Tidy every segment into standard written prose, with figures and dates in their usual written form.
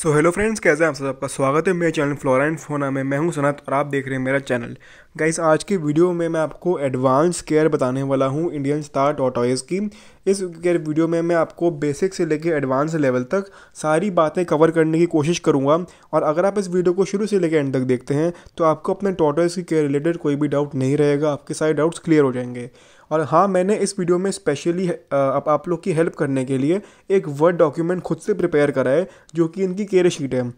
Hello friends, कैसे हैं आप सब? आपका स्वागत है मेरे चैनल फ्लोरा एंड फौना में। मैं हूं सनत और आप देख रहे हैं मेरा चैनल। गाइस, आज की वीडियो में मैं आपको एडवांस केयर बताने वाला हूं इंडियन स्टार टॉर्टोइज की। इस केयर वीडियो में मैं आपको बेसिक से लेकर एडवांस लेवल तक सारी बातें कवर करने की कोशिश करूंगा। और अगर आप इस वीडियो को शुरू से लेकर एंड तक देखते हैं तो आपको अपने टॉर्टोइज की केयर रिलेटेड कोई भी डाउट नहीं रहेगा, आपके सारे डाउट्स क्लियर हो जाएंगे। और हाँ, मैंने इस वीडियो में स्पेशली आप लोग की हेल्प करने के लिए एक वर्ड डॉक्यूमेंट खुद से प्रिपेयर करा है, जो कि इनकी केयर शीट है।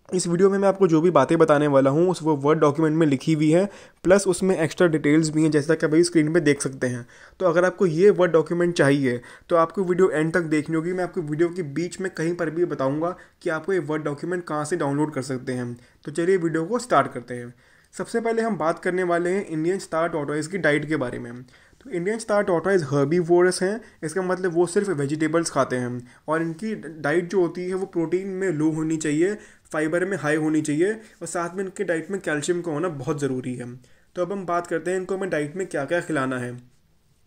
इस वीडियो में मैं आपको जो भी बातें बताने वाला हूँ उस वो वर्ड डॉक्यूमेंट में लिखी हुई है, प्लस उसमें एक्स्ट्रा डिटेल्स भी हैं, जैसा कि अभी स्क्रीन पे देख सकते हैं। तो अगर आपको ये वर्ड डॉक्यूमेंट चाहिए तो आपको वीडियो एंड तक देखनी होगी। मैं आपको वीडियो के बीच में कहीं पर भी बताऊंगा कि आपको ये वर्ड डॉक्यूमेंट कहाँ से डाउनलोड कर सकते हैं। तो चलिए वीडियो को स्टार्ट करते हैं। सबसे पहले हम बात करने वाले हैं इंडियन स्टार टॉर्टोइज की डाइट के बारे में। तो इंडियन स्टार टॉर्टोइज हर्बीवोरस हैं। इसका मतलब वो सिर्फ वेजिटेबल्स खाते हैं और इनकी डाइट जो होती है वो प्रोटीन में लो होनी चाहिए, फाइबर में हाई होनी चाहिए और साथ में इनके डाइट में कैल्शियम का होना बहुत ज़रूरी है। तो अब हम बात करते हैं इनको हमें डाइट में क्या क्या खिलाना है।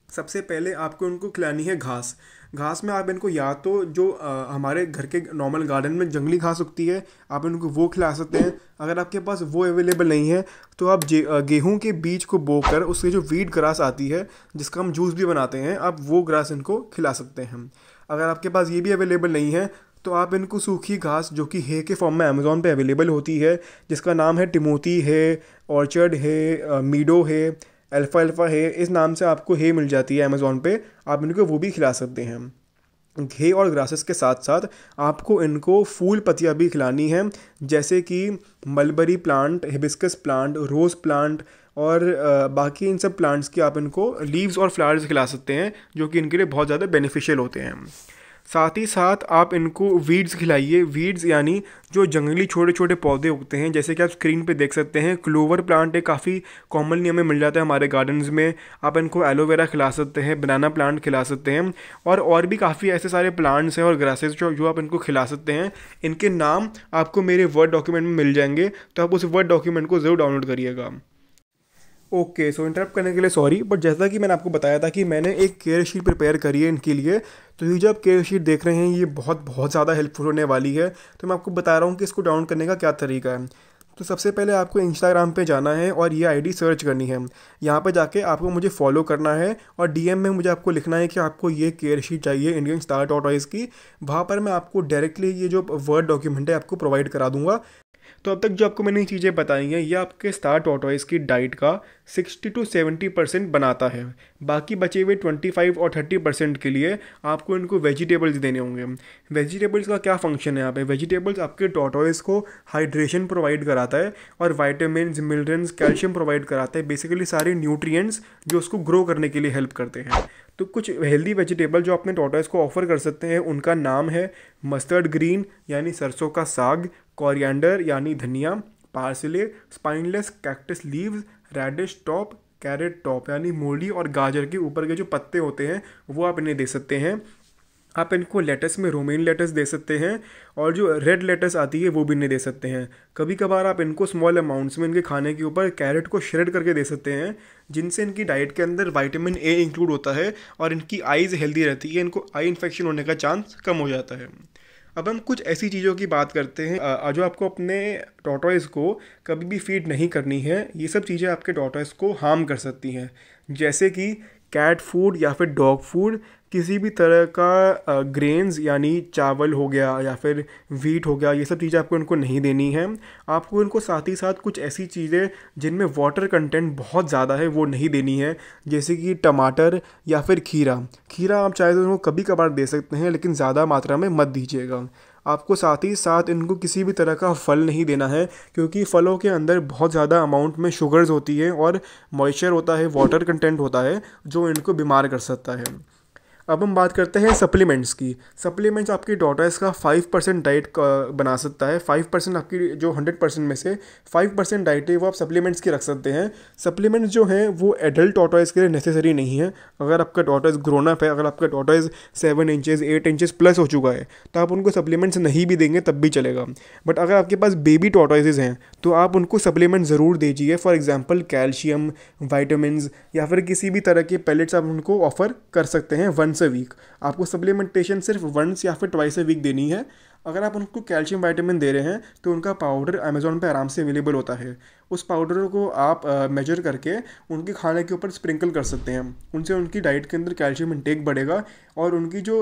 सबसे पहले आपको इनको खिलानी है घास। घास में आप इनको या तो जो हमारे घर के नॉर्मल गार्डन में जंगली घास उगती है, आप इनको वो खिला सकते हैं। अगर आपके पास वो अवेलेबल नहीं है तो आप गेहूं के बीज को बोकर उससे जो वीट ग्रास आती है, जिसका हम जूस भी बनाते हैं, आप वो ग्रास इनको खिला सकते हैं। अगर आपके पास ये भी अवेलेबल नहीं है तो आप इनको सूखी घास, जो कि हे के फॉर्म में अमेज़ॉन पे अवेलेबल होती है, जिसका नाम है टिमोथी है, ऑर्चर्ड है, मीडो है, अल्फ़ा अल्फ़ा है, इस नाम से आपको हे मिल जाती है अमेज़ॉन पे। आप इनको वो भी खिला सकते हैं। घे और ग्रासेस के साथ साथ आपको इनको फूल पत्तियाँ भी खिलानी हैं, जैसे कि mulberry plant, hibiscus plant, rose plant और बाकी इन सब प्लांट्स की आप इनको लीव्स और फ्लावर्स खिला सकते हैं, जो कि इनके लिए बहुत ज़्यादा बेनिफिशियल होते हैं। साथ ही साथ आप इनको वीड्स खिलाइए। वीड्स यानी जो जंगली छोटे छोटे पौधे उगते हैं, जैसे कि आप स्क्रीन पे देख सकते हैं। क्लोवर प्लांट एक काफ़ी कॉमनली हमें मिल जाता है हमारे गार्डन्स में। आप इनको एलोवेरा खिला सकते हैं, बनाना प्लांट खिला सकते हैं और भी काफ़ी ऐसे सारे प्लांट्स हैं और ग्रासेस जो आप इनको खिला सकते हैं। इनके नाम आपको मेरे वर्ड डॉक्यूमेंट में मिल जाएंगे, तो आप उस वर्ड डॉक्यूमेंट को ज़रूर डाउनलोड करिएगा। ओके, सो इंटरप्ट करने के लिए सॉरी, बट जैसा कि मैंने आपको बताया था कि मैंने एक केयर शीट प्रिपेयर करी है इनके लिए। तो ये जो आप केयर शीट देख रहे हैं ये बहुत बहुत ज़्यादा हेल्पफुल होने वाली है। तो मैं आपको बता रहा हूँ कि इसको डाउनलोड करने का क्या तरीका है। तो सबसे पहले आपको इंस्टाग्राम पे जाना है और ये आईडी सर्च करनी है। यहाँ पे जाके आपको मुझे फॉलो करना है और डीएम में मुझे आपको लिखना है कि आपको ये केयर शीट चाहिए इंडियन स्टार टॉर्टोइज की। वहाँ पर मैं आपको डायरेक्टली ये जो वर्ड डॉक्यूमेंट है आपको प्रोवाइड करा दूँगा। तो अब तक जो आपको मैंने ये चीज़ें बताई हैं, ये आपके स्टार टॉर्टोइज की डाइट का 60 to 70% बनाता है। बाकी बचे हुए 25 और 30% के लिए आपको इनको वेजिटेबल्स देने होंगे। वेजिटेबल्स का क्या फंक्शन है यहाँ पे? वेजिटेबल्स आपके टॉर्टोइज को हाइड्रेशन प्रोवाइड कराता है और वाइटामिन, मिनरल्स, कैल्शियम प्रोवाइड कराता है। बेसिकली सारे न्यूट्रिएंट्स जो उसको ग्रो करने के लिए हेल्प करते हैं। तो कुछ हेल्दी वेजिटेबल जो अपने टॉर्टोइज को ऑफर कर सकते हैं, उनका नाम है मस्टर्ड ग्रीन यानी सरसों का साग, कोरिएंडर यानी धनिया, parsley, spineless cactus leaves, radish top, carrot top यानी मूली और गाजर के ऊपर के जो पत्ते होते हैं वो आप इन्हें दे सकते हैं। आप इनको लेटस में रोमेन लेटस दे सकते हैं और जो रेड लेटस आती है वो भी इन्हें दे सकते हैं। कभी कभार आप इनको स्मॉल अमाउंट्स में इनके खाने के ऊपर कैरेट को श्रेड करके दे सकते हैं, जिनसे इनकी डाइट के अंदर विटामिन ए इंक्लूड होता है और इनकी आइज़ हेल्दी रहती है, इनको आई इन्फेक्शन होने का चांस कम हो जाता है। अब हम कुछ ऐसी चीज़ों की बात करते हैं जो आपको अपने टॉर्टोइज को कभी भी फीड नहीं करनी है। ये सब चीज़ें आपके टॉर्टोइज को हार्म कर सकती हैं, जैसे कि कैट फूड या फिर डॉग फूड, किसी भी तरह का ग्रेन्स यानी चावल हो गया या फिर वीट हो गया, ये सब चीज़ें आपको इनको नहीं देनी है। आपको इनको साथ ही साथ कुछ ऐसी चीज़ें जिनमें वाटर कंटेंट बहुत ज़्यादा है वो नहीं देनी है, जैसे कि टमाटर या फिर खीरा। खीरा आप चाहे तो इनको कभी कभार दे सकते हैं, लेकिन ज़्यादा मात्रा में मत दीजिएगा। आपको साथ ही साथ इनको किसी भी तरह का फल नहीं देना है, क्योंकि फलों के अंदर बहुत ज़्यादा अमाउंट में शुगर्स होती है और मॉइस्चर होता है, वाटर कंटेंट होता है, जो इनको बीमार कर सकता है। अब हम बात करते हैं सप्लीमेंट्स की। सप्लीमेंट्स आपकी टॉर्टोइज का 5% डाइट बना सकता है। 5% आपकी जो 100% में से 5% डाइट है वो आप सप्लीमेंट्स की रख सकते हैं। सप्लीमेंट्स जो हैं वो एडल्ट टॉर्टोइज के लिए नेसेसरी नहीं है। अगर आपका टॉर्टोइज ग्रोन अप है, अगर आपका टॉर्टोइज 7 इंचेस 8 इंचेस प्लस हो चुका है, तो आप उनको सप्लीमेंट्स नहीं भी देंगे तब भी चलेगा। बट अगर आपके पास बेबी टॉर्टोइजेज हैं तो आप उनको सप्लीमेंट ज़रूर दीजिए। फॉर एग्जाम्पल कैल्शियम, वाइटामिन या फिर किसी भी तरह के पेलेट्स आप उनको ऑफर कर सकते हैं वंस अ वीक। आपको सप्लीमेंटेशन सिर्फ वंस या फिर ट्वाइस अ वीक देनी है। अगर आप उनको कैल्शियम विटामिन दे रहे हैं तो उनका पाउडर अमेज़ॉन पे आराम से अवेलेबल होता है। उस पाउडर को आप मेजर करके उनके खाने के ऊपर स्प्रिंकल कर सकते हैं। उनसे उनकी डाइट के अंदर कैल्शियम इंटेक बढ़ेगा और उनकी जो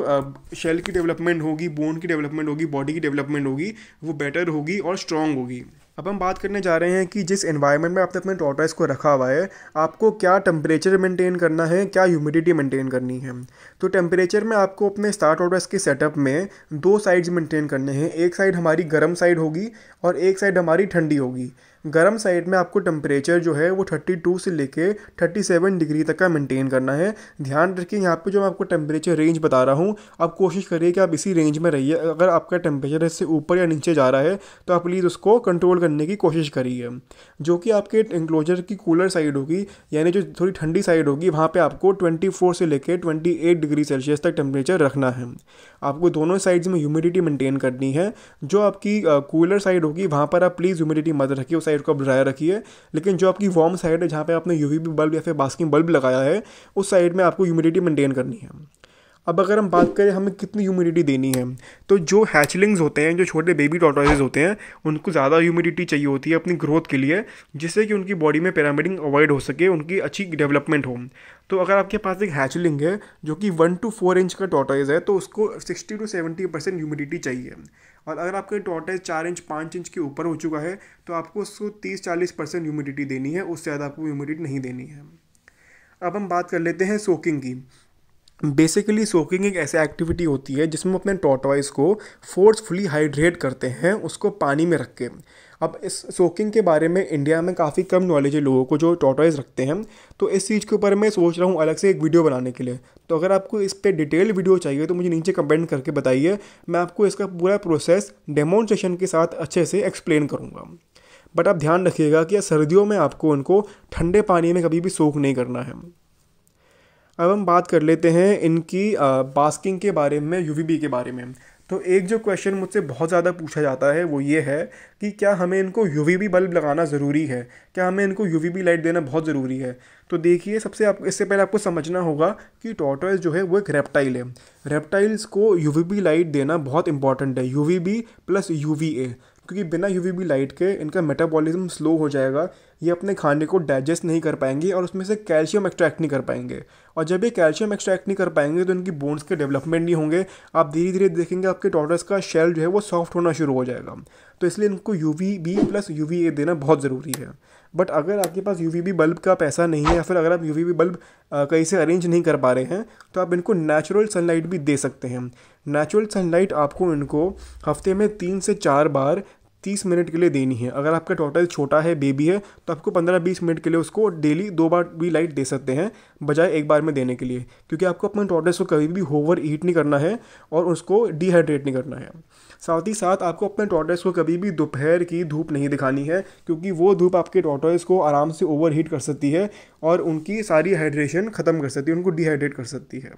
शेल की डेवलपमेंट होगी, बोन की डेवलपमेंट होगी, बॉडी की डेवलपमेंट होगी, वो बेटर होगी और स्ट्रॉन्ग होगी। अब हम बात करने जा रहे हैं कि जिस एनवायरनमेंट में आपने अपने टॉर्टॉइस को रखा हुआ है, आपको क्या टेम्परेचर मेंटेन करना है, क्या ह्यूमिडिटी मेंटेन करनी है। तो टेम्परेचर में आपको अपने स्टार टॉर्टॉइस के सेटअप में 2 साइड्स मेंटेन करने हैं। एक साइड हमारी गर्म साइड होगी और एक साइड हमारी ठंडी होगी। गर्म साइड में आपको टेम्परेचर जो है वो 32 से लेके 37 डिग्री तक का मेंटेन करना है। ध्यान रखिए यहाँ पे जो मैं आपको टेम्परेचर रेंज बता रहा हूँ, आप कोशिश करिए कि आप इसी रेंज में रहिए। अगर आपका टेम्परेचर इससे ऊपर या नीचे जा रहा है तो आप प्लीज़ उसको कंट्रोल करने की कोशिश करिए। जो कि आपके इंक्लोजर की कूलर साइड होगी, यानी जो थोड़ी ठंडी साइड होगी, वहाँ पर आपको 24 से लेकर 28 डिग्री सेल्सियस तक टेम्परेचर रखना है। आपको दोनों साइड्स में ह्यूमिडिटी मेंटेन करनी है। जो आपकी कूलर साइड होगी वहाँ पर आप प्लीज़ ह्यूमिडिटी मत रखिए, उस साइड को आप ड्राई रखिए। लेकिन जो आपकी वार्म साइड है, जहाँ पे आपने यूवीबी बल्ब या फिर बास्किंग बल्ब लगाया है, उस साइड में आपको ह्यूमिडिटी मेंटेन करनी है। अब अगर हम बात करें हमें कितनी ह्यूमिडिटी देनी है, तो जो हैचलिंग्स होते हैं, जो छोटे बेबी टॉर्टॉइसेस होते हैं, उनको ज़्यादा ह्यूमिडिटी चाहिए होती है अपनी ग्रोथ के लिए, जिससे कि उनकी बॉडी में पिरामिडिंग अवॉइड हो सके, उनकी अच्छी डेवलपमेंट हो। तो अगर आपके पास एक हैचलिंग है जो कि 1 to 4 इंच का टॉर्टॉइस है, तो उसको 60 to 70% ह्यूमिडिटी चाहिए। और अगर आपका टॉर्टॉइस 4 इंच 5 इंच के ऊपर हो चुका है तो आपको उसको 30-40% ह्यूमिडिटी देनी है, उससे ज़्यादा आपको ह्यूमिडिटी नहीं देनी है। अब हम बात कर लेते हैं सोकिंग की। बेसिकली सोकिंग एक ऐसी एक्टिविटी होती है जिसमें अपने टॉर्टॉइस को फोर्सफुली हाइड्रेट करते हैं, उसको पानी में रख के। अब इस सोकिंग के बारे में इंडिया में काफ़ी कम नॉलेज है लोगों को जो टॉर्टॉइस रखते हैं, तो इस चीज़ के ऊपर मैं सोच रहा हूँ अलग से एक वीडियो बनाने के लिए। तो अगर आपको इस पर डिटेल वीडियो चाहिए तो मुझे नीचे कमेंट करके बताइए, मैं आपको इसका पूरा प्रोसेस डेमोन्स्ट्रेशन के साथ अच्छे से एक्सप्लेन करूँगा। बट आप ध्यान रखिएगा कि सर्दियों में आपको उनको ठंडे पानी में कभी भी सोक नहीं करना है। अब हम बात कर लेते हैं इनकी बास्किंग के बारे में, यूवीबी के बारे में। तो एक जो क्वेश्चन मुझसे बहुत ज़्यादा पूछा जाता है वो ये है कि क्या हमें इनको यूवीबी बल्ब लगाना ज़रूरी है, क्या हमें इनको यूवीबी लाइट देना बहुत ज़रूरी है। तो देखिए, इससे पहले आपको समझना होगा कि टॉर्टॉइस जो है वो एक रेप्टाइल है। रेप्टाइल्स को यूवीबी लाइट देना बहुत इंपॉर्टेंट है, यूवीबी प्लस यूवीए, क्योंकि बिना यूवीबी लाइट के इनका मेटाबॉलिज्म स्लो हो जाएगा, ये अपने खाने को डाइजेस्ट नहीं कर पाएंगे और उसमें से कैल्शियम एक्सट्रैक्ट नहीं कर पाएंगे। और जब ये कैल्शियम एक्सट्रैक्ट नहीं कर पाएंगे तो इनकी बोन्स के डेवलपमेंट नहीं होंगे। आप धीरे धीरे देखेंगे आपके टॉर्टॉइस का शेल जो है वो सॉफ्ट होना शुरू हो जाएगा। तो इसलिए इनको यूवीबी प्लस यूवीए देना बहुत ज़रूरी है। बट अगर आपके पास यूवीबी बल्ब का पैसा नहीं है या फिर अगर आप यूवीबी बल्ब कहीं से अरेंज नहीं कर पा रहे हैं तो आप इनको नेचुरल सनलाइट भी दे सकते हैं। नेचुरल सनलाइट आपको इनको हफ्ते में 3 से 4 बार 30 मिनट के लिए देनी है। अगर आपका टॉर्टॉइस छोटा है, बेबी है, तो आपको 15-20 मिनट के लिए उसको डेली 2 बार भी लाइट दे सकते हैं, बजाय 1 बार में देने के लिए, क्योंकि आपको अपने टॉर्टॉइस को कभी भी ओवर हीट नहीं करना है और उसको डिहाइड्रेट नहीं करना है। साथ ही साथ आपको अपने टॉर्टॉइस को कभी भी दोपहर की धूप नहीं दिखानी है, क्योंकि वो धूप आपके टॉर्टॉइस को आराम से ओवर हीट कर सकती है और उनकी सारी हाइड्रेशन ख़त्म कर सकती है, उनको डिहाइड्रेट कर सकती है।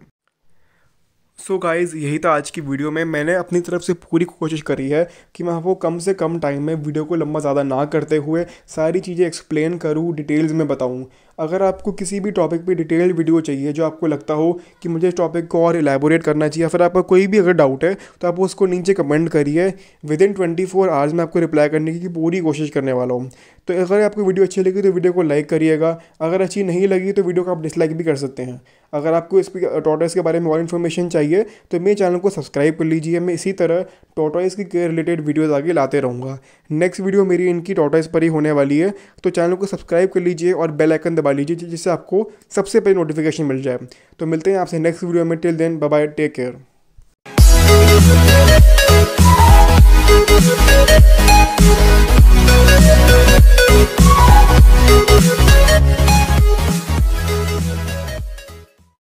सो गाइज़, यही था आज की वीडियो में। मैंने अपनी तरफ से पूरी कोशिश करी है कि मैं आपको कम से कम टाइम में वीडियो को लंबा ज़्यादा ना करते हुए सारी चीज़ें एक्सप्लेन करूँ, डिटेल्स में बताऊँ। अगर आपको किसी भी टॉपिक पे डिटेल्ड वीडियो चाहिए, जो आपको लगता हो कि मुझे इस टॉपिक को और एलैबोरेट करना चाहिए, फिर आपका कोई भी अगर डाउट है तो आप उसको नीचे कमेंट करिए। विदिन 24 आवर्स में आपको रिप्लाई करने की पूरी कोशिश करने वाला हूँ। तो अगर आपको वीडियो अच्छी लगी तो वीडियो को लाइक करिएगा, अगर अच्छी नहीं लगी तो वीडियो को आप डिसलाइक भी कर सकते हैं। अगर आपको इस टॉर्टॉइस के बारे में और इन्फॉर्मेशन चाहिए तो मेरे चैनल को सब्सक्राइब कर लीजिए। मैं इसी तरह टॉर्टॉइस की केयर रिलेटेड वीडियोज़ आगे लाते रहूँगा। नेक्स्ट वीडियो मेरी इनकी टॉर्टॉइस पर ही होने वाली है, तो चैनल को सब्सक्राइब कर लीजिए और बेल आइकन दबा लीजिए, जिससे आपको सबसे पहले नोटिफिकेशन मिल जाए। तो मिलते हैं आपसे नेक्स्ट वीडियो में। Till then, bye bye, take care.